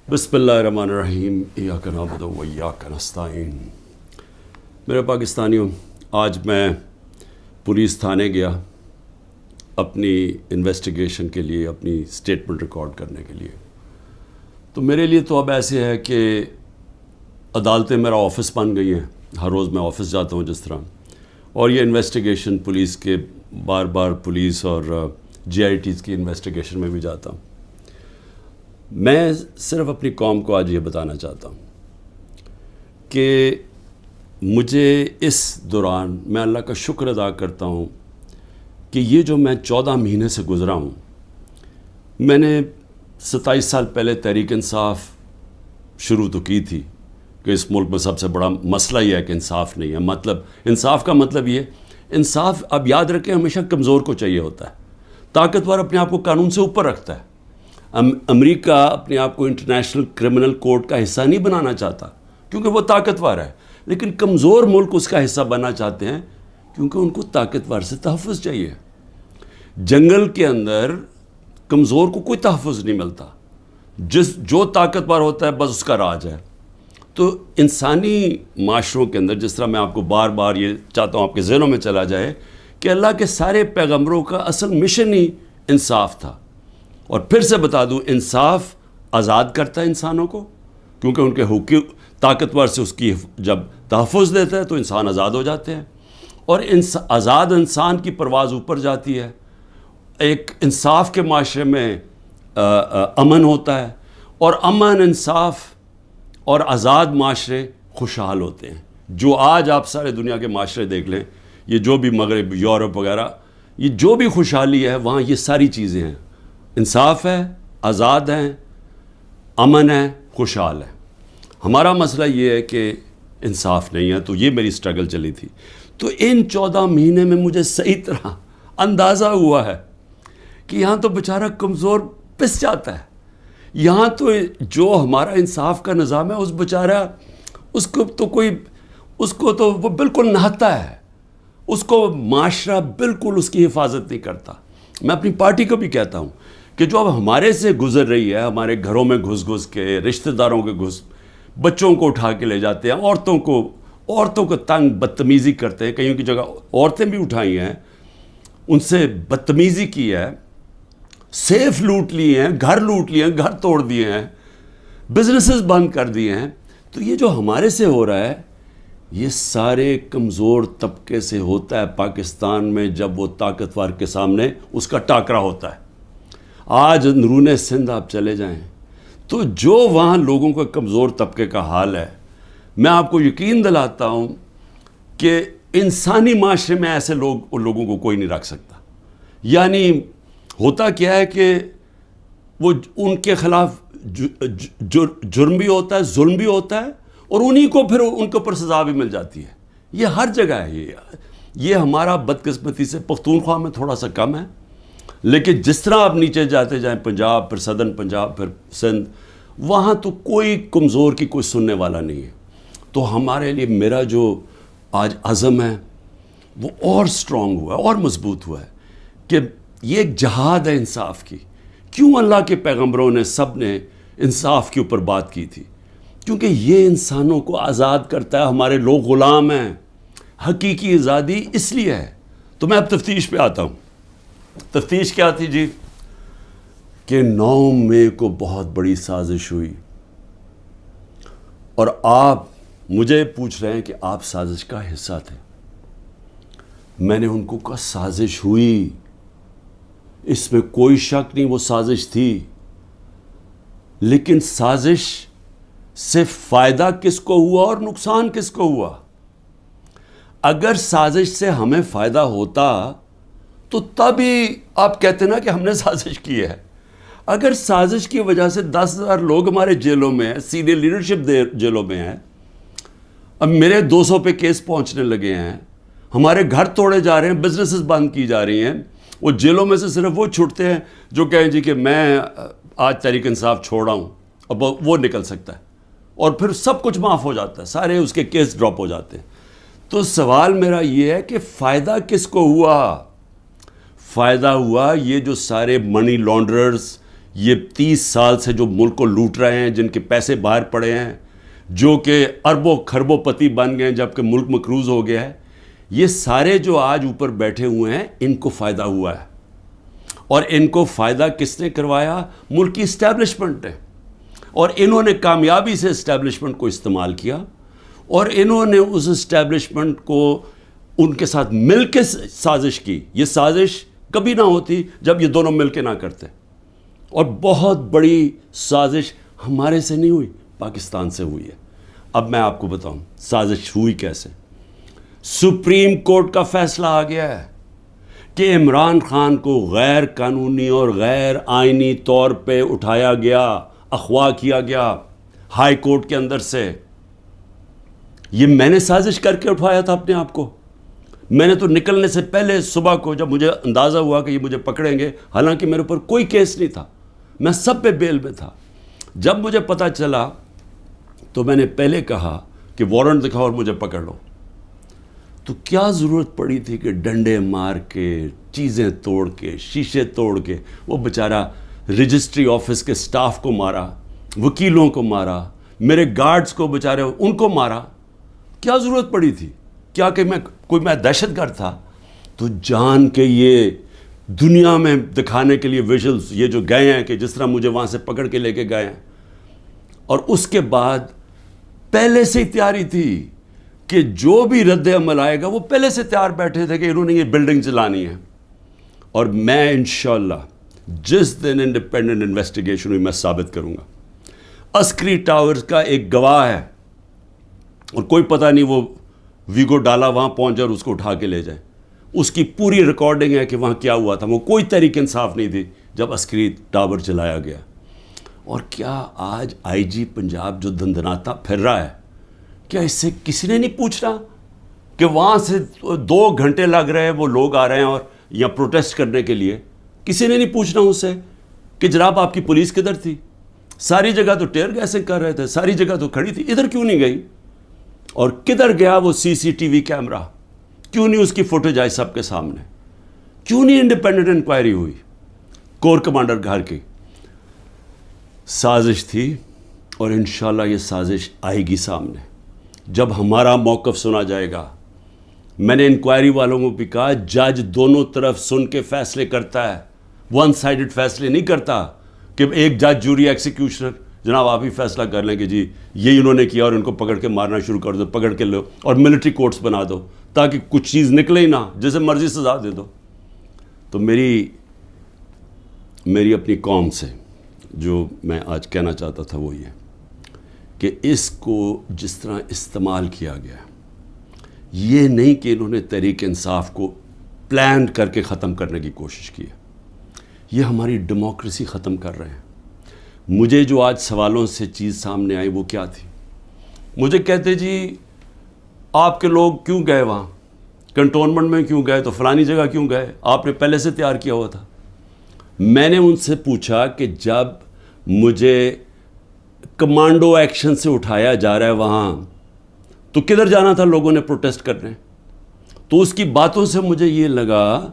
بسم اللہ الرحمن الرحیم ایاک نعبد و ایاک نستعین۔ میرے پاکستانیوں، آج میں پولیس تھانے گیا اپنی انویسٹیگیشن کے لیے، اپنی سٹیٹمنٹ ریکارڈ کرنے کے لیے۔ تو میرے لیے تو اب ایسے ہے کہ عدالتیں میرا آفس بن گئی ہیں، ہر روز میں آفس جاتا ہوں جس طرح، اور یہ انویسٹیگیشن پولیس کے بار بار پولیس اور جی آئی ٹیز کی انویسٹیگیشن میں بھی جاتا ہوں۔ میں صرف اپنی قوم کو آج یہ بتانا چاہتا ہوں کہ مجھے اس دوران میں اللہ کا شکر ادا کرتا ہوں کہ یہ جو میں 14 مہینے سے گزرا ہوں، میں نے 27 سال پہلے تحریک انصاف شروع تو کی تھی کہ اس ملک میں سب سے بڑا مسئلہ یہ ہے کہ انصاف نہیں ہے۔ مطلب انصاف کا مطلب یہ، انصاف اب یاد رکھیں ہمیشہ کمزور کو چاہیے ہوتا ہے، طاقتور اپنے آپ کو قانون سے اوپر رکھتا ہے۔ امریکہ اپنے آپ کو انٹرنیشنل کرمنل کورٹ کا حصہ نہیں بنانا چاہتا کیونکہ وہ طاقتور ہے، لیکن کمزور ملک اس کا حصہ بننا چاہتے ہیں کیونکہ ان کو طاقتور سے تحفظ چاہیے۔ جنگل کے اندر کمزور کو کوئی تحفظ نہیں ملتا، جو طاقتور ہوتا ہے بس اس کا راج ہے۔ تو انسانی معاشروں کے اندر، جس طرح میں آپ کو بار بار یہ چاہتا ہوں آپ کے ذہنوں میں چلا جائے کہ اللہ کے سارے پیغمبروں کا اصل مشن ہی انصاف تھا۔ اور پھر سے بتا دوں، انصاف آزاد کرتا ہے انسانوں کو، کیونکہ ان کے حقوق طاقتور سے اس کی جب تحفظ دیتا ہے تو انسان آزاد ہو جاتے ہیں، اور آزاد انسان کی پرواز اوپر جاتی ہے۔ ایک انصاف کے معاشرے میں امن ہوتا ہے، اور امن، انصاف اور آزاد معاشرے خوشحال ہوتے ہیں۔ جو آج آپ سارے دنیا کے معاشرے دیکھ لیں، یہ جو بھی مغرب، یورپ وغیرہ، یہ جو بھی خوشحالی ہے وہاں یہ ساری چیزیں ہیں، انصاف ہے، آزاد ہیں، امن ہے، خوشحال ہے۔ ہمارا مسئلہ یہ ہے کہ انصاف نہیں ہے، تو یہ میری سٹرگل چلی تھی۔ تو ان 14 مہینے میں مجھے صحیح طرح اندازہ ہوا ہے کہ یہاں تو بیچارہ کمزور پس جاتا ہے، یہاں تو جو ہمارا انصاف کا نظام ہے، اس بیچارہ اس کو تو وہ بالکل نہتا ہے، اس کو معاشرہ بالکل اس کی حفاظت نہیں کرتا۔ میں اپنی پارٹی کو بھی کہتا ہوں کہ جو اب ہمارے سے گزر رہی ہے، ہمارے گھروں میں گھس کے، رشتہ داروں کے بچوں کو اٹھا کے لے جاتے ہیں، عورتوں کو تنگ بدتمیزی کرتے ہیں، کئیوں کی جگہ عورتیں بھی اٹھائی ہیں، ان سے بدتمیزی کی ہے، سیف لوٹ لیے ہیں، گھر لوٹ لیے ہیں، گھر توڑ دیے ہیں، بزنسز بند کر دیے ہیں۔ تو یہ جو ہمارے سے ہو رہا ہے، یہ سارے کمزور طبقے سے ہوتا ہے۔ پاکستان میں جب وہ طاقتور کے سامنے اس کا ٹاکرا ہوتا ہے، آج اندرون سندھ آپ چلے جائیں تو جو وہاں لوگوں کا کمزور طبقے کا حال ہے، میں آپ کو یقین دلاتا ہوں کہ انسانی معاشرے میں ایسے لوگوں کو کوئی نہیں رکھ سکتا۔ یعنی ہوتا کیا ہے کہ وہ ان کے خلاف جرم بھی ہوتا ہے، ظلم بھی ہوتا ہے، اور انہی کو پھر ان کے اوپر سزا بھی مل جاتی ہے۔ یہ ہر جگہ ہے۔ یہ ہمارا بدقسمتی سے پختونخوا میں تھوڑا سا کم ہے، لیکن جس طرح آپ نیچے جاتے جائیں، پنجاب، پھر صدرن پنجاب، پھر سندھ، وہاں تو کوئی کمزور کی کوئی سننے والا نہیں ہے۔ تو ہمارے لیے میرا جو آج عزم ہے وہ اور سٹرونگ ہوا ہے، اور مضبوط ہوا ہے کہ یہ ایک جہاد ہے انصاف کی۔ کیوں اللہ کے پیغمبروں نے سب نے انصاف کے اوپر بات کی تھی؟ کیونکہ یہ انسانوں کو آزاد کرتا ہے۔ ہمارے لوگ غلام ہیں، حقیقی آزادی اس لیے ہے۔ تو میں اب تفتیش پہ آتا ہوں۔ تفتیش کیا تھی جی؟ کہ 9 مئی کو بہت بڑی سازش ہوئی، اور آپ مجھے پوچھ رہے ہیں کہ آپ سازش کا حصہ تھے۔ میں نے ان کو کہا سازش ہوئی، اس میں کوئی شک نہیں، وہ سازش تھی، لیکن سازش سے فائدہ کس کو ہوا اور نقصان کس کو ہوا؟ اگر سازش سے ہمیں فائدہ ہوتا تو تب ہی آپ کہتے نا کہ ہم نے سازش کی ہے۔ اگر سازش کی وجہ سے 10,000 لوگ ہمارے جیلوں میں ہیں، سینئر لیڈرشپ جیلوں میں ہیں، اب میرے 200 پہ کیس پہنچنے لگے ہیں، ہمارے گھر توڑے جا رہے ہیں، بزنسز بند کی جا رہی ہیں، وہ جیلوں میں سے صرف وہ چھوٹتے ہیں جو کہیں جی کہ میں آج تحریک انصاف چھوڑ رہا ہوں، اب وہ نکل سکتا ہے، اور پھر سب کچھ معاف ہو جاتا ہے، سارے اس کے کیس ڈراپ ہو جاتے ہیں۔ تو سوال میرا یہ ہے کہ فائدہ کس کو ہوا؟ فائدہ ہوا یہ جو سارے منی لانڈررز، یہ 30 سال سے جو ملک کو لوٹ رہے ہیں، جن کے پیسے باہر پڑے ہیں، جو کہ اربوں کھربوں پتی بن گئے جبکہ ملک مقروض ہو گیا ہے، یہ سارے جو آج اوپر بیٹھے ہوئے ہیں ان کو فائدہ ہوا ہے. اور ان کو فائدہ کس نے کروایا؟ ملک کی اسٹیبلشمنٹ نے. اور انہوں نے کامیابی سے اسٹیبلشمنٹ کو استعمال کیا، اور انہوں نے اس اسٹیبلشمنٹ کو ان کے ساتھ مل کے سازش کی. یہ سازش کبھی نہ ہوتی جب یہ دونوں مل کے نہ کرتے. اور بہت بڑی سازش ہمارے سے نہیں ہوئی، پاکستان سے ہوئی ہے. اب میں آپ کو بتاؤں سازش ہوئی کیسے. سپریم کورٹ کا فیصلہ آ گیا ہے کہ عمران خان کو غیر قانونی اور غیر آئینی طور پہ اٹھایا گیا، اغوا کیا گیا ہائی کورٹ کے اندر سے. یہ میں نے سازش کر کے اٹھوایا تھا اپنے آپ کو. میں نے تو نکلنے سے پہلے صبح کو جب مجھے اندازہ ہوا کہ یہ مجھے پکڑیں گے، حالانکہ میرے اوپر کوئی کیس نہیں تھا، میں سب پہ بیل میں تھا، جب مجھے پتہ چلا تو میں نے پہلے کہا کہ وارنٹ دکھاؤ اور مجھے پکڑ لو. تو کیا ضرورت پڑی تھی کہ ڈنڈے مار کے، چیزیں توڑ کے، شیشے توڑ کے، وہ بیچارہ رجسٹری آفس کے سٹاف کو مارا، وکیلوں کو مارا، میرے گارڈز کو بیچارے ان کو مارا. کیا ضرورت پڑی تھی؟ کیا کہ میں دہشت گرد تھا؟ تو جان کے یہ دنیا میں دکھانے کے لیے ویژلز یہ جو گئے ہیں کہ جس طرح مجھے وہاں سے پکڑ کے لے کے گئے ہیں. اور اس کے بعد پہلے سے ہی تیاری تھی کہ جو بھی رد عمل آئے گا وہ پہلے سے تیار بیٹھے تھے کہ انہوں نے یہ بلڈنگ چلانی ہے. اور میں انشاءاللہ جس دن انڈیپینڈنٹ انویسٹیگیشن ہوئی میں ثابت کروں گا. عسکری ٹاورز کا ایک گواہ ہے، اور کوئی پتہ نہیں وہ ویگو ڈالا وہاں پہنچ اور اس کو اٹھا کے لے جائیں. اس کی پوری ریکارڈنگ ہے کہ وہاں کیا ہوا تھا. وہ کوئی تحریک انصاف نہیں تھی جب عسکری ٹاور چلایا گیا. اور کیا آج آئی جی پنجاب جو دندناتا پھر رہا ہے، کیا اس سے کسی نے نہیں پوچھنا کہ وہاں سے 2 گھنٹے لگ رہے ہیں، وہ لوگ آ رہے ہیں اور یا پروٹیسٹ کرنے کے لیے؟ کسی نے نہیں پوچھنا اس سے کہ جناب آپ کی پولیس کدھر تھی؟ ساری جگہ تو ٹیئر گیسنگ کر رہے تھے، ساری جگہ تو کھڑی تھی، ادھر کیوں نہیں گئی؟ اور کدھر گیا وہ سی سی ٹی وی کیمرہ؟ کیوں نہیں اس کی فوٹیج آئی سب کے سامنے؟ کیوں نہیں انڈیپینڈنٹ انکوائری ہوئی؟ کور کمانڈر گھر کی سازش تھی، اور انشاءاللہ یہ سازش آئے گی سامنے جب ہمارا موقف سنا جائے گا. میں نے انکوائری والوں کو بھی کہا جج دونوں طرف سن کے فیصلے کرتا ہے، ون سائیڈڈ فیصلے نہیں کرتا کہ ایک جج جوری ایکسیکیوشنر جناب آپ ہی فیصلہ کر لیں کہ جی یہی انہوں نے کیا اور ان کو پکڑ کے مارنا شروع کر دو، پکڑ کے لو اور ملٹری کورٹس بنا دو تاکہ کچھ چیز نکلے ہی نہ، جیسے مرضی سزا دے دو. تو میری اپنی قوم سے جو میں آج کہنا چاہتا تھا وہ یہ کہ اس کو جس طرح استعمال کیا گیا، یہ نہیں کہ انہوں نے تحریک انصاف کو پلان کر کے ختم کرنے کی کوشش کی ہے. یہ ہماری ڈیموکریسی ختم کر رہے ہیں. مجھے جو آج سوالوں سے چیز سامنے آئی وہ کیا تھی؟ مجھے کہتے جی آپ کے لوگ کیوں گئے وہاں، کنٹونمنٹ میں کیوں گئے، تو فلانی جگہ کیوں گئے، آپ نے پہلے سے تیار کیا ہوا تھا. میں نے ان سے پوچھا کہ جب مجھے کمانڈو ایکشن سے اٹھایا جا رہا ہے وہاں، تو کدھر جانا تھا لوگوں نے پروٹیسٹ کرنے؟ تو اس کی باتوں سے مجھے یہ لگا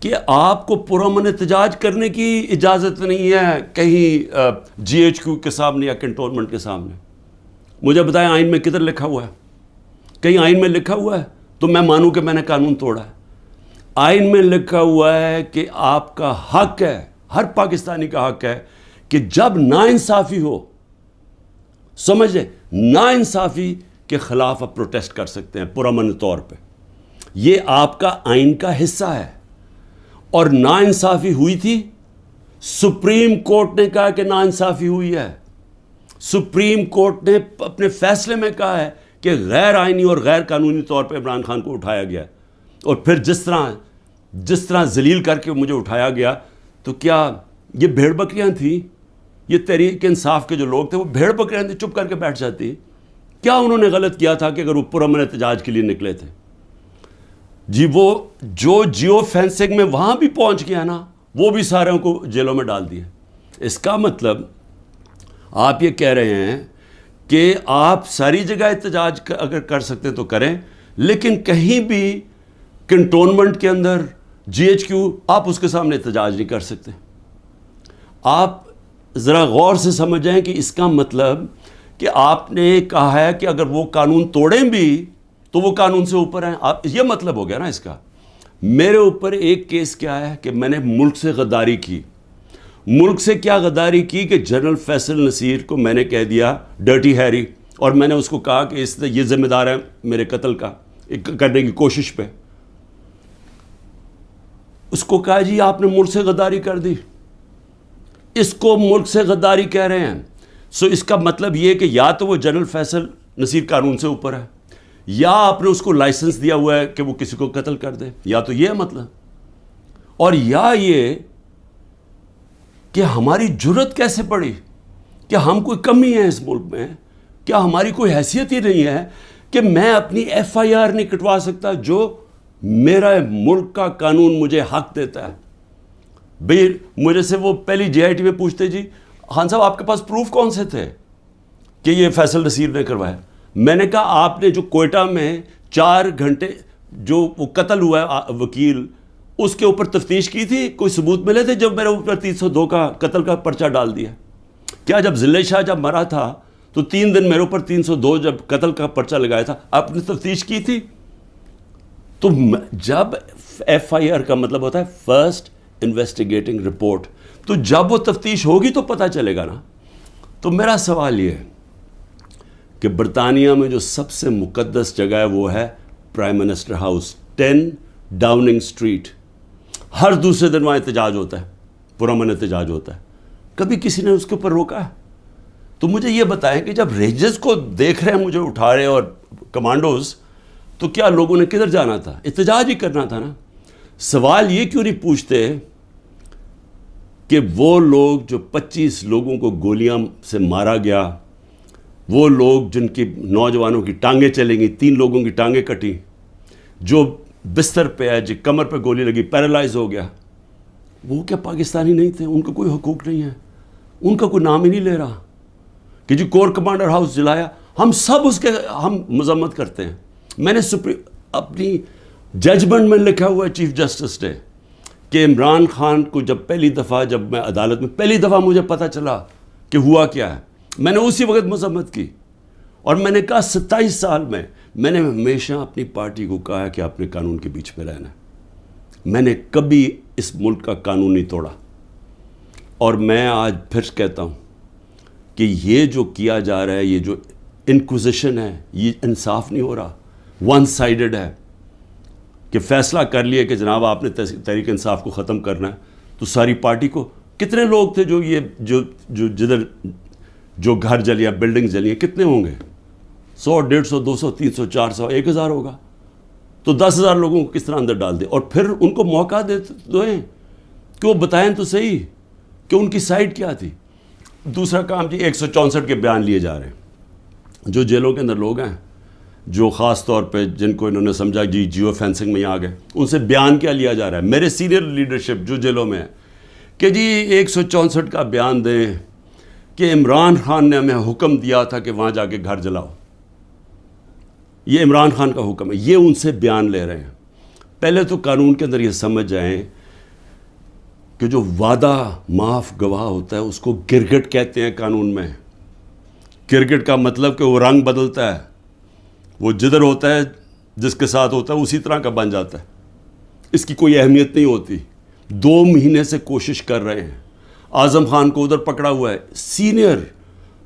کہ آپ کو پرامن احتجاج کرنے کی اجازت نہیں ہے کہیں جی ایچ کیو کے سامنے یا کنٹونمنٹ کے سامنے. مجھے بتائیں آئین میں کدھر لکھا ہوا ہے؟ کہیں آئین میں لکھا ہوا ہے تو میں مانوں کہ میں نے قانون توڑا ہے. آئین میں لکھا ہوا ہے کہ آپ کا حق ہے، ہر پاکستانی کا حق ہے کہ جب ناانصافی ہو، سمجھے، ناانصافی کے خلاف آپ پروٹیسٹ کر سکتے ہیں پرامن طور پہ. یہ آپ کا آئین کا حصہ ہے. اور ناانصافی ہوئی تھی، سپریم کورٹ نے کہا کہ ناانصافی ہوئی ہے. سپریم کورٹ نے اپنے فیصلے میں کہا ہے کہ غیر آئینی اور غیر قانونی طور پہ عمران خان کو اٹھایا گیا. اور پھر جس طرح ذلیل کر کے مجھے اٹھایا گیا، تو کیا یہ بھیڑ بکریاں تھیں؟ یہ تحریک انصاف کے جو لوگ تھے وہ بھیڑ بکریاں تھیں، چپ کر کے بیٹھ جاتی؟ کیا انہوں نے غلط کیا تھا کہ اگر وہ پرامن احتجاج کے لیے نکلے تھے؟ جی وہ جو جیو فینسنگ میں وہاں بھی پہنچ گیا نا، وہ بھی ساروں کو جیلوں میں ڈال دیا. اس کا مطلب آپ یہ کہہ رہے ہیں کہ آپ ساری جگہ احتجاج اگر کر سکتے تو کریں، لیکن کہیں بھی کنٹونمنٹ کے اندر جی ایچ کیو آپ اس کے سامنے احتجاج نہیں کر سکتے. آپ ذرا غور سے سمجھ جائیں کہ اس کا مطلب کہ آپ نے کہا ہے کہ اگر وہ قانون توڑیں بھی تو وہ قانون سے اوپر ہیں. یہ مطلب ہو گیا نا اس کا. میرے اوپر ایک کیس کیا ہے کہ میں نے ملک سے غداری کی. ملک سے کیا غداری کی کہ جنرل فیصل نصیر کو میں نے کہہ دیا ڈرٹی ہیری, اور میں نے اس کو کہا کہ یہ ذمہ دار ہے میرے قتل کا کرنے کی کوشش پہ. اس کو کہا جی آپ نے ملک سے غداری کر دی. اس کو ملک سے غداری کہہ رہے ہیں. سو اس کا مطلب یہ کہ یا تو وہ جنرل فیصل نصیر قانون سے اوپر ہے, یا آپ نے اس کو لائسنس دیا ہوا ہے کہ وہ کسی کو قتل کر دے, یا تو یہ مطلب, اور یا یہ کہ ہماری جرت کیسے پڑی, کہ ہم کوئی کمی ہے اس ملک میں, کیا ہماری کوئی حیثیت ہی نہیں ہے کہ میں اپنی ایف آئی آر نہیں کٹوا سکتا جو میرا ملک کا قانون مجھے حق دیتا ہے. بھئی مجھے سے وہ پہلی جے آئی ٹی میں پوچھتے جی خان صاحب آپ کے پاس پروف کون سے تھے کہ یہ فیصل نصیر نے کروایا. میں نے کہا آپ نے جو کوئٹہ میں 4 گھنٹے جو وہ قتل ہوا ہے وکیل, اس کے اوپر تفتیش کی تھی, کوئی ثبوت ملے تھے جب میرے اوپر 302 کا قتل کا پرچہ ڈال دیا. کیا جب ضلع شاہ جب مرا تھا تو 3 دن میرے اوپر 302 جب قتل کا پرچہ لگایا تھا, آپ نے تفتیش کی تھی؟ تو جب ایف آئی آر کا مطلب ہوتا ہے فرسٹ انویسٹیگیٹنگ رپورٹ, تو جب وہ تفتیش ہوگی تو پتہ چلے گا نا. تو میرا سوال یہ ہے کہ برطانیہ میں جو سب سے مقدس جگہ ہے وہ ہے prime minister house, 10 Downing street. ہر دوسرے دن وہاں احتجاج ہوتا ہے, پرامن احتجاج ہوتا ہے. کبھی کسی نے اس کے اوپر روکا ہے؟ تو مجھے یہ بتائیں کہ جب رینجرز کو دیکھ رہے ہیں مجھے اٹھا رہے اور کمانڈوز, تو کیا لوگوں نے کدھر جانا تھا؟ احتجاج ہی کرنا تھا نا. سوال یہ کیوں نہیں پوچھتے کہ وہ لوگ جو 25 لوگوں کو گولیاں سے مارا گیا, وہ لوگ جن کی نوجوانوں کی ٹانگیں چلیں گی, 3 لوگوں کی ٹانگیں کٹی, جو بستر پہ ہے, جو کمر پہ گولی لگی پیرالائز ہو گیا, وہ کیا پاکستانی نہیں تھے؟ ان کا کوئی حقوق نہیں ہے, ان کا کوئی نام ہی نہیں لے رہا کہ جی کور کمانڈر ہاؤس جلایا. ہم سب اس کے ہم مذمت کرتے ہیں. میں نے اپنی ججمنٹ میں لکھا ہوا ہے چیف جسٹس نے کہ عمران خان کو جب پہلی دفعہ جب میں عدالت میں پہلی دفعہ مجھے پتہ چلا کہ ہوا کیا ہے, میں نے اسی وقت مذمت کی, اور میں نے کہا 27 سال میں نے ہمیشہ اپنی پارٹی کو کہا ہے کہ اپنے قانون کے بیچ میں رہنا ہے. میں نے کبھی اس ملک کا قانون نہیں توڑا, اور میں آج پھر کہتا ہوں کہ یہ جو کیا جا رہا ہے, یہ جو انکوزیشن ہے, یہ انصاف نہیں ہو رہا, ون سائیڈڈ ہے. کہ فیصلہ کر لیے کہ جناب آپ نے تحریک انصاف کو ختم کرنا ہے, تو ساری پارٹی کو, کتنے لوگ تھے جو یہ جو جدھر جو گھر جلیا, بلڈنگ جلی, کتنے ہوں گے؟ 100, 150, 200, 300, 400, 1000 ہوگا. تو 10,000 لوگوں کو کس طرح اندر ڈال دیں, اور پھر ان کو موقع دیں کہ وہ بتائیں تو صحیح کہ ان کی سائڈ کیا تھی. دوسرا کام جی 164 کے بیان لیے جا رہے ہیں. جو جیلوں کے اندر لوگ ہیں, جو خاص طور پہ جن کو انہوں نے سمجھا جی جیو فینسنگ میں آ گئے, ان سے بیان کیا لیا جا رہا ہے, میرے سینئر لیڈرشپ جو جیلوں میں ہے, کہ جی 164 کا بیان دیں کہ عمران خان نے ہمیں حکم دیا تھا کہ وہاں جا کے گھر جلاؤ. یہ عمران خان کا حکم ہے, یہ ان سے بیان لے رہے ہیں. پہلے تو قانون کے اندر یہ سمجھ جائیں کہ جو وعدہ معاف گواہ ہوتا ہے اس کو گرگٹ کہتے ہیں قانون میں. گرگٹ کا مطلب کہ وہ رنگ بدلتا ہے, وہ جدھر ہوتا ہے جس کے ساتھ ہوتا ہے اسی طرح کا بن جاتا ہے, اس کی کوئی اہمیت نہیں ہوتی. 2 مہینے سے کوشش کر رہے ہیں. اعظم خان کو ادھر پکڑا ہوا ہے, سینئر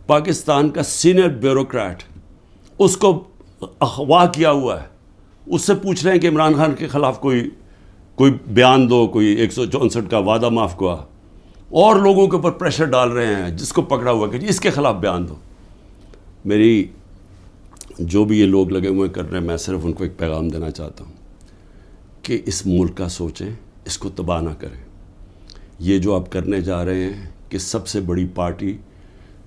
پاکستان کا سینئر بیوروکریٹ, اس کو اغوا کیا ہوا ہے. اس سے پوچھ رہے ہیں کہ عمران خان کے خلاف کوئی بیان دو, کوئی 164 کا وعدہ معاف گواہ, اور لوگوں کے اوپر پریشر ڈال رہے ہیں جس کو پکڑا ہوا کہ اس کے خلاف بیان دو. میری جو بھی یہ لوگ لگے ہوئے کر رہے ہیں, میں صرف ان کو ایک پیغام دینا چاہتا ہوں کہ اس ملک کا سوچیں, اس کو تباہ نہ کریں. یہ جو آپ کرنے جا رہے ہیں کہ سب سے بڑی پارٹی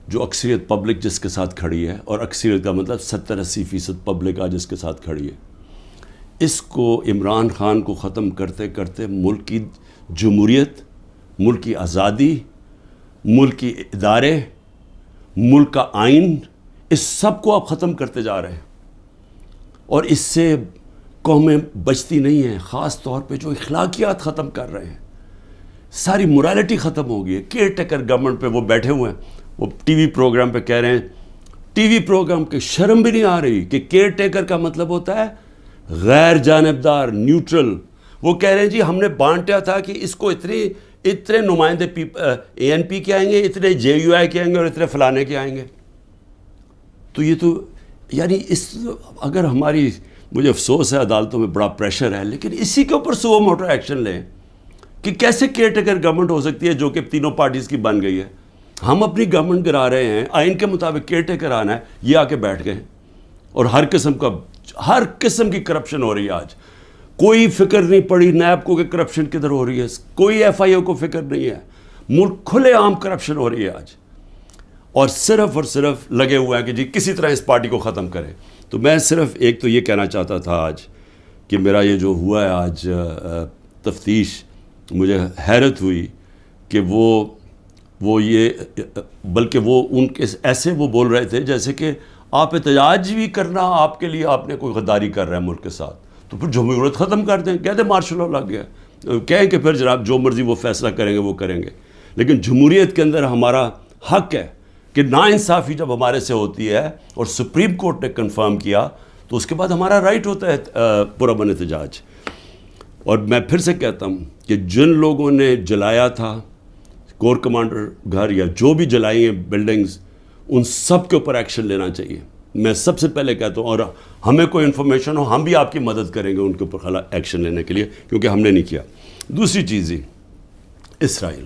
جو اکثریت پبلک جس کے ساتھ کھڑی ہے, اور اکثریت کا مطلب 70-80% پبلک آج جس کے ساتھ کھڑی ہے, اس کو عمران خان کو ختم کرتے کرتے ملک کی جمہوریت, ملک کی آزادی, ملک کی ادارے, ملک کا آئین, اس سب کو آپ ختم کرتے جا رہے ہیں. اور اس سے قومیں بچتی نہیں ہیں, خاص طور پہ جو اخلاقیات ختم کر رہے ہیں. ساری morality ختم ہو گئی ہے. کیئر ٹیکر گورنمنٹ پہ وہ بیٹھے ہوئے ہیں, وہ ٹی وی پروگرام پہ کہہ رہے ہیں, ٹی وی پروگرام کے شرم بھی نہیں آ رہی کہ کیئر ٹیکر کا مطلب ہوتا ہے غیر جانبدار, نیوٹرل. وہ کہہ رہے ہیں جی ہم نے بانٹا تھا کہ اس کو اتنے نمائندے اے این پی کے آئیں گے, اتنے جے یو آئی کے آئیں گے اور اتنے فلانے کے آئیں گے. تو یہ تو یعنی اگر ہماری, مجھے افسوس ہے عدالتوں میں بڑا پریشر ہے, لیکن اسی کے اوپر سو موٹر ایکشن لیں کہ کیسے کیئر ٹیکر گورنمنٹ ہو سکتی ہے جو کہ تینوں پارٹیز کی بن گئی ہے. ہم اپنی گورنمنٹ گرا رہے ہیں, آئین کے مطابق کیئر ٹیکر آنا ہے, یہ آ کے بیٹھ گئے اور ہر قسم کی کرپشن ہو رہی ہے. آج کوئی فکر نہیں پڑی نیب کو کہ کرپشن کدھر ہو رہی ہے, کوئی ایف آئی او کو فکر نہیں ہے. ملک کھلے عام کرپشن ہو رہی ہے آج, اور صرف لگے ہوئے ہیں کہ جی کسی طرح اس پارٹی کو ختم کریں. تو میں صرف ایک تو یہ کہنا چاہتا تھا آج کہ میرا یہ جو ہوا ہے آج تفتیش, مجھے حیرت ہوئی کہ وہ یہ, بلکہ وہ ان کے ایسے وہ بول رہے تھے جیسے کہ آپ احتجاج بھی کرنا آپ کے لیے, آپ نے کوئی غداری کر رہا ہے ملک کے ساتھ, تو پھر جمہوریت ختم کر دیں, کہہ دیں مارشل لا لگ گیا, کہیں کہ پھر جناب جو مرضی وہ فیصلہ کریں گے وہ کریں گے. لیکن جمہوریت کے اندر ہمارا حق ہے کہ ناانصافی جب ہمارے سے ہوتی ہے اور سپریم کورٹ نے کنفرم کیا تو اس کے بعد ہمارا رائٹ ہوتا ہے پرامن احتجاج. اور میں پھر سے کہتا ہوں کہ جن لوگوں نے جلایا تھا کور کمانڈر گھر یا جو بھی جلائی ہیں بلڈنگز, ان سب کے اوپر ایکشن لینا چاہیے. میں سب سے پہلے کہتا ہوں, اور ہمیں کوئی انفارمیشن ہو ہم بھی آپ کی مدد کریں گے ان کے اوپر ایکشن لینے کے لیے, کیونکہ ہم نے نہیں کیا. دوسری چیز ہی اسرائیل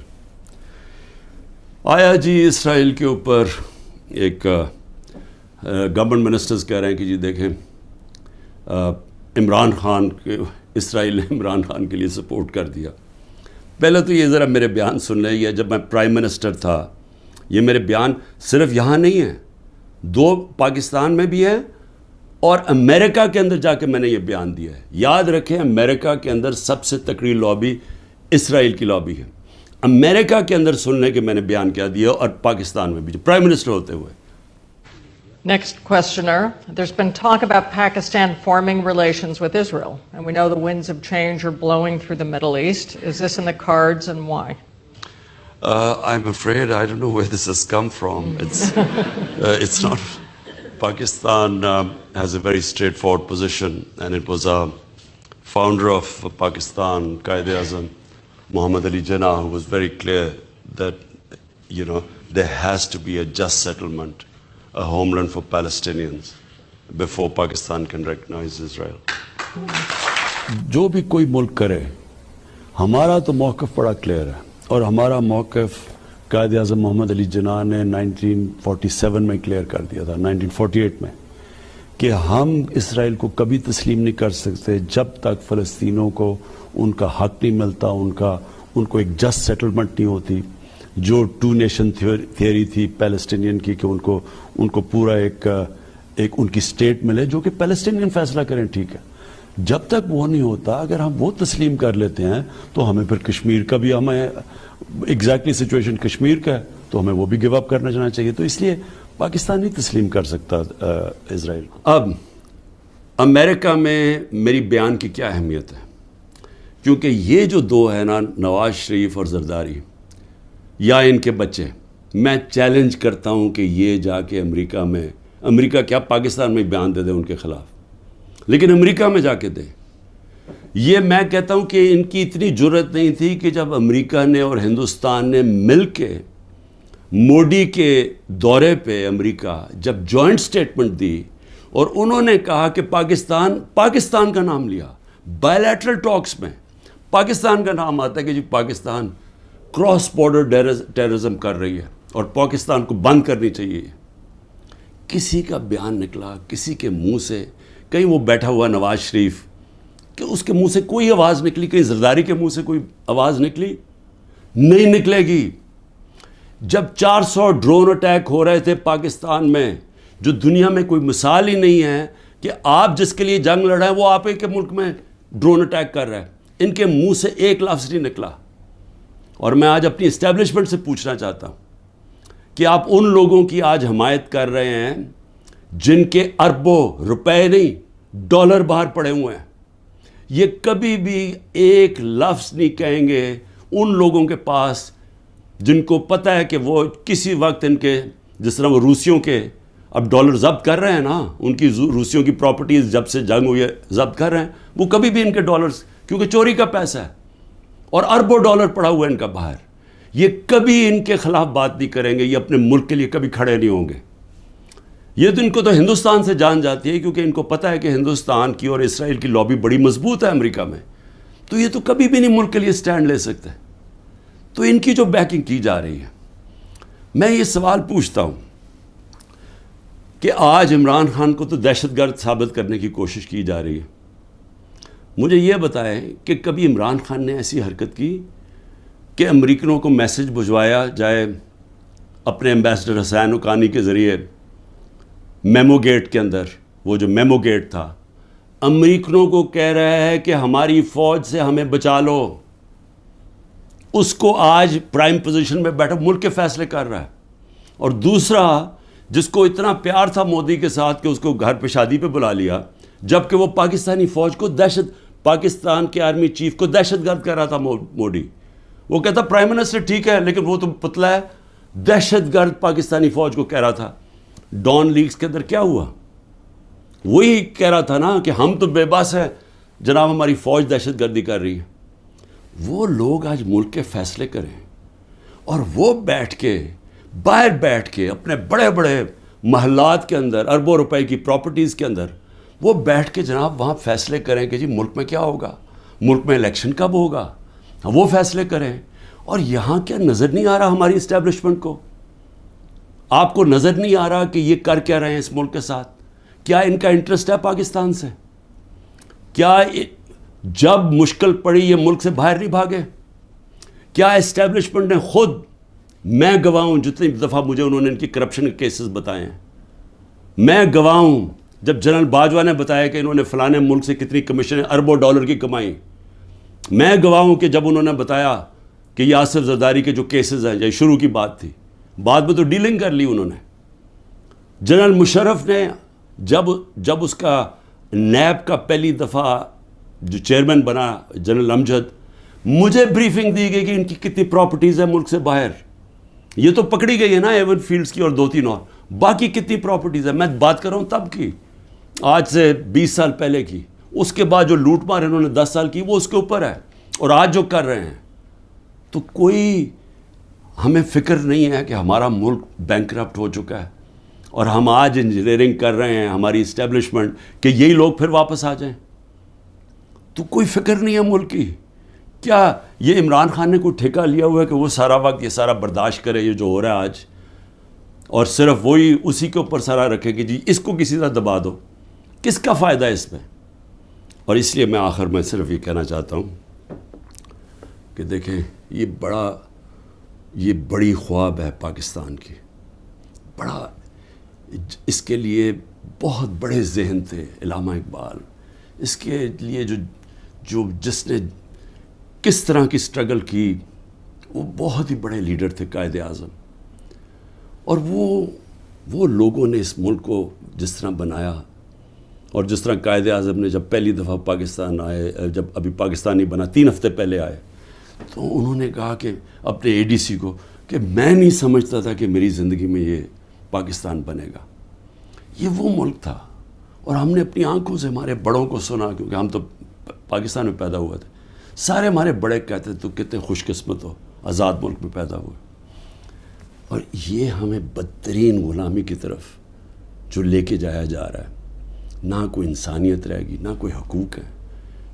آیا جی, اسرائیل کے اوپر ایک گورنمنٹ منسٹرز کہہ رہے ہیں کہ جی دیکھیں عمران خان کے, اسرائیل نے عمران خان کے لیے سپورٹ کر دیا. پہلے تو یہ ذرا میرے بیان سن لیں, یہ جب میں پرائم منسٹر تھا, یہ میرے بیان صرف یہاں نہیں ہیں, 2 پاکستان میں بھی ہے اور امریکہ کے اندر جا کے میں نے یہ بیان دیا ہے. یاد رکھیں امریکہ کے اندر سب سے تکڑی لابی اسرائیل کی لابی ہے. امریکہ کے اندر سننے کے میں نے بیان کیا دیا, اور پاکستان میں بھی پرائم منسٹر ہوتے ہوئے. Next questioner. There's been talk about Pakistan forming relations with Israel, and we know the winds of change are blowing through the Middle East. Is this in the cards, and why? I'm afraid I don't know where this has come from. It's not. Pakistan has a very straightforward position, and it was a founder of Pakistan, Quaid-e-Azam, Muhammad Ali Jinnah, who was very clear that, there has to be a just settlement, a homeland for Palestinians before Pakistan can recognize Israel. جو بھی کوئی ملک کرے, ہمارا تو موقف بڑا clear ہے, اور ہمارا موقف قائد اعظم محمد علی جناح نے 1947 میں کلیئر کر دیا تھا, 1948 میں, کہ ہم اسرائیل کو کبھی تسلیم نہیں کر سکتے جب تک فلسطینوں کو ان کا حق نہیں ملتا, ان کو ایک جسٹ سیٹلمنٹ نہیں ہوتی. جو 2 نیشن تھیوری تھی پیلسٹینین کی کہ ان کو پورا ایک ان کی اسٹیٹ ملے جو کہ پیلسٹینین فیصلہ کریں, ٹھیک ہے. جب تک وہ نہیں ہوتا, اگر ہم وہ تسلیم کر لیتے ہیں تو ہمیں پھر کشمیر کا بھی, ہمیں ایگزیکٹلی سچویشن کشمیر کا ہے تو ہمیں وہ بھی گیو اپ کرنا چاہنا چاہیے. تو اس لیے پاکستان نہیں تسلیم کر سکتا اسرائیل کو. اب امریکہ میں میری بیان کی کیا اہمیت ہے, کیونکہ یہ جو 2 ہیں نا, نواز شریف اور زرداری یا ان کے بچے, میں چیلنج کرتا ہوں کہ یہ جا کے امریکہ کیا پاکستان میں بیان دے دیں ان کے خلاف, لیکن امریکہ میں جا کے دیں. یہ میں کہتا ہوں کہ ان کی اتنی جرت نہیں تھی کہ جب امریکہ نے اور ہندوستان نے مل کے موڈی کے دورے پہ امریکہ جب جوائنٹ سٹیٹمنٹ دی اور انہوں نے کہا کہ پاکستان کا نام لیا بائیلیٹرل ٹاکس میں, پاکستان کا نام آتا ہے کہ جی پاکستان کراس بارڈر ٹیررزم کر رہی ہے اور پاکستان کو بند کرنی چاہیے. کسی کا بیان نکلا کسی کے منہ سے, کہیں وہ بیٹھا ہوا نواز شریف کہ اس کے منہ سے کوئی آواز نکلی, کہیں زرداری کے منہ سے کوئی آواز نکلی؟ نہیں نکلے گی. جب 400 ڈرون اٹیک ہو رہے تھے پاکستان میں, جو دنیا میں کوئی مثال ہی نہیں ہے کہ آپ جس کے لیے جنگ لڑ رہے ہیں وہ آپ کے ملک میں ڈرون اٹیک کر رہا ہے, ان کے منہ سے ایک لفظ نہیں نکلا. اور میں آج اپنی اسٹیبلشمنٹ سے پوچھنا چاہتا ہوں کہ آپ ان لوگوں کی آج حمایت کر رہے ہیں جن کے اربوں روپے نہیں ڈالر باہر پڑے ہوئے ہیں. یہ کبھی بھی ایک لفظ نہیں کہیں گے ان لوگوں کے پاس جن کو پتہ ہے کہ وہ کسی وقت ان کے، جس طرح وہ روسیوں کے اب ڈالر ضبط کر رہے ہیں نا، ان کی روسیوں کی پراپرٹیز جب سے جنگ ہوئی ہے ضبط کر رہے ہیں، وہ کبھی بھی ان کے ڈالرز، کیونکہ چوری کا پیسہ ہے اور اربوں ڈالر پڑا ہوا ہے ان کا باہر، یہ کبھی ان کے خلاف بات نہیں کریں گے، یہ اپنے ملک کے لیے کبھی کھڑے نہیں ہوں گے. یہ تو ان کو تو ہندوستان سے جان جاتی ہے، کیونکہ ان کو پتہ ہے کہ ہندوستان کی اور اسرائیل کی لابی بڑی مضبوط ہے امریکہ میں، تو یہ تو کبھی بھی نہیں ملک کے لیے سٹینڈ لے سکتے. تو ان کی جو بیکنگ کی جا رہی ہے، میں یہ سوال پوچھتا ہوں کہ آج عمران خان کو تو دہشت گرد ثابت کرنے کی کوشش کی جا رہی ہے. مجھے یہ بتائیں کہ کبھی عمران خان نے ایسی حرکت کی کہ امریکنوں کو میسج بھجوایا جائے اپنے ایمبیسڈر حسین حقانی کے ذریعے میمو گیٹ کے اندر، وہ جو میمو گیٹ تھا، امریکنوں کو کہہ رہا ہے کہ ہماری فوج سے ہمیں بچا لو، اس کو آج پرائم پوزیشن میں بیٹھا ملک کے فیصلے کر رہا ہے. اور دوسرا، جس کو اتنا پیار تھا مودی کے ساتھ کہ اس کو گھر پہ شادی پہ بلا لیا، جبکہ وہ پاکستانی فوج کو پاکستان کے آرمی چیف کو دہشت گرد کہہ رہا تھا مودی. وہ کہتا پرائم منسٹر ٹھیک ہے لیکن وہ تو پتلا ہے، دہشت گرد پاکستانی فوج کو کہہ رہا تھا. ڈان لیگز کے اندر کیا ہوا؟ وہی کہہ رہا تھا نا کہ ہم تو بے بس ہیں جناب، ہماری فوج دہشت گردی کر رہی ہے. وہ لوگ آج ملک کے فیصلے کریں اور وہ بیٹھ کے باہر بیٹھ کے اپنے بڑے بڑے محلات کے اندر، اربوں روپے کی پراپرٹیز کے اندر وہ بیٹھ کے جناب وہاں فیصلے کریں کہ جی ملک میں کیا ہوگا، ملک میں الیکشن کب ہوگا، وہ فیصلے کریں. اور یہاں کیا نظر نہیں آ رہا ہماری اسٹیبلشمنٹ کو؟ آپ کو نظر نہیں آ رہا کہ یہ کر کیا رہے ہیں اس ملک کے ساتھ؟ کیا ان کا انٹرسٹ ہے پاکستان سے؟ کیا جب مشکل پڑی یہ ملک سے باہر نہیں بھاگے؟ کیا اسٹیبلشمنٹ نے خود، میں گواہ ہوں جتنی دفعہ مجھے انہوں نے ان کی کرپشن کے کیسز بتائے ہیں، میں گواہ ہوں جب جنرل باجوہ نے بتایا کہ انہوں نے فلانے ملک سے کتنی کمیشن اربوں ڈالر کی کمائی، میں گواہ ہوں کہ جب انہوں نے بتایا کہ یہ آصف زرداری کے جو کیسز ہیں، یہ شروع کی بات تھی، بعد میں تو ڈیلنگ کر لی انہوں نے. جنرل مشرف نے جب اس کا نیب کا پہلی دفعہ جو چیئرمین بنا جنرل امجد، مجھے بریفنگ دی گئی کہ ان کی کتنی پراپرٹیز ہیں ملک سے باہر. یہ تو پکڑی گئی ہے نا ایون فیلڈز کی اور 2-3 اور، باقی کتنی پراپرٹیز ہیں میں بات کر رہا ہوں تب کی، آج سے 20 سال پہلے کی. اس کے بعد جو لوٹ مار انہوں نے 10 سال کی وہ اس کے اوپر ہے، اور آج جو کر رہے ہیں. تو کوئی ہمیں فکر نہیں ہے کہ ہمارا ملک بینکرپٹ ہو چکا ہے اور ہم آج انجینئرنگ کر رہے ہیں ہماری اسٹیبلشمنٹ کہ یہی لوگ پھر واپس آ جائیں. تو کوئی فکر نہیں ہے ملک کی. کیا یہ عمران خان نے کوئی ٹھیکہ لیا ہوا ہے کہ وہ سارا وقت یہ سارا برداشت کرے یہ جو ہو رہا ہے آج، اور صرف وہی اسی کے اوپر سارا رکھے کہ جی اس کو کسی طرح دبا دو؟ کس کا فائدہ ہے اس میں؟ اور اس لیے میں آخر میں صرف یہ کہنا چاہتا ہوں کہ دیکھیں یہ بڑی خواب ہے پاکستان کی، بڑا، اس کے لیے بہت بڑے ذہن تھے علامہ اقبال، اس کے لیے جس نے کس طرح کی سٹرگل کی، وہ بہت ہی بڑے لیڈر تھے، قائد اعظم. اور وہ لوگوں نے اس ملک کو جس طرح بنایا، اور جس طرح قائد اعظم نے جب پہلی دفعہ پاکستان آئے، جب ابھی پاکستان نہیں بنا 3 ہفتے پہلے آئے، تو انہوں نے کہا کہ اپنے ADC کو کہ میں نہیں سمجھتا تھا کہ میری زندگی میں یہ پاکستان بنے گا. یہ وہ ملک تھا، اور ہم نے اپنی آنکھوں سے ہمارے بڑوں کو سنا، کیونکہ ہم تو پاکستان میں پیدا ہوئے تھے. سارے ہمارے بڑے کہتے تو کتنے خوش قسمت ہو، آزاد ملک میں پیدا ہوئے. اور یہ ہمیں بدترین غلامی کی طرف جو لے کے جایا جا رہا ہے. نہ کوئی انسانیت رہے گی، نہ کوئی حقوق ہیں،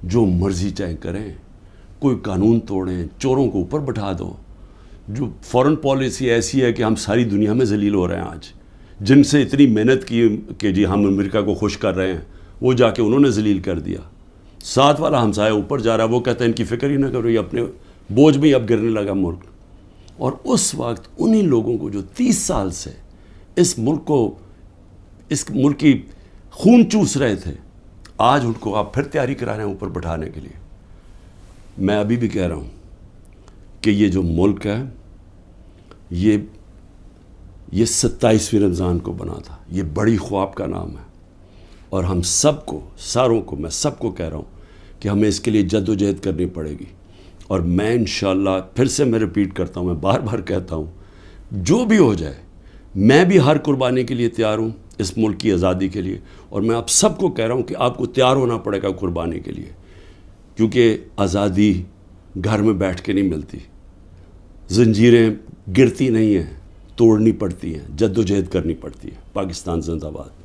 جو مرضی چاہے کریں، کوئی قانون توڑیں، چوروں کو اوپر بٹھا دو. جو فورن پالیسی ایسی ہے کہ ہم ساری دنیا میں ذلیل ہو رہے ہیں آج، جن سے اتنی محنت کی کہ جی ہم امریکہ کو خوش کر رہے ہیں، وہ جا کے انہوں نے ذلیل کر دیا. ساتھ والا ہمسایہ اوپر جا رہا ہے، وہ کہتے ہیں ان کی فکر ہی نہ کرو، یہ اپنے بوجھ میں ہی اب گرنے لگا ملک. اور اس وقت انہی لوگوں کو جو 30 سال سے اس ملک کی خون چوس رہے تھے، آج ان کو آپ پھر تیاری کرا رہے ہیں اوپر بٹھانے کے لیے. میں ابھی بھی کہہ رہا ہوں کہ یہ جو ملک ہے یہ 27ویں رمضان کو بنا تھا. یہ بڑی خواب کا نام ہے، اور ہم سب کو، ساروں کو، میں سب کو کہہ رہا ہوں کہ ہمیں اس کے لیے جد و جہد کرنی پڑے گی. اور میں انشاءاللہ پھر سے میں ریپیٹ کرتا ہوں، میں بار بار کہتا ہوں، جو بھی ہو جائے میں بھی ہر قربانی کے لیے تیار ہوں اس ملک کی آزادی کے لیے، اور میں آپ سب کو کہہ رہا ہوں کہ آپ کو تیار ہونا پڑے گا قربانی کے لیے، کیونکہ آزادی گھر میں بیٹھ کے نہیں ملتی، زنجیریں گرتی نہیں ہیں، توڑنی پڑتی ہیں، جد و جہد کرنی پڑتی ہے۔ پاکستان زندہ باد۔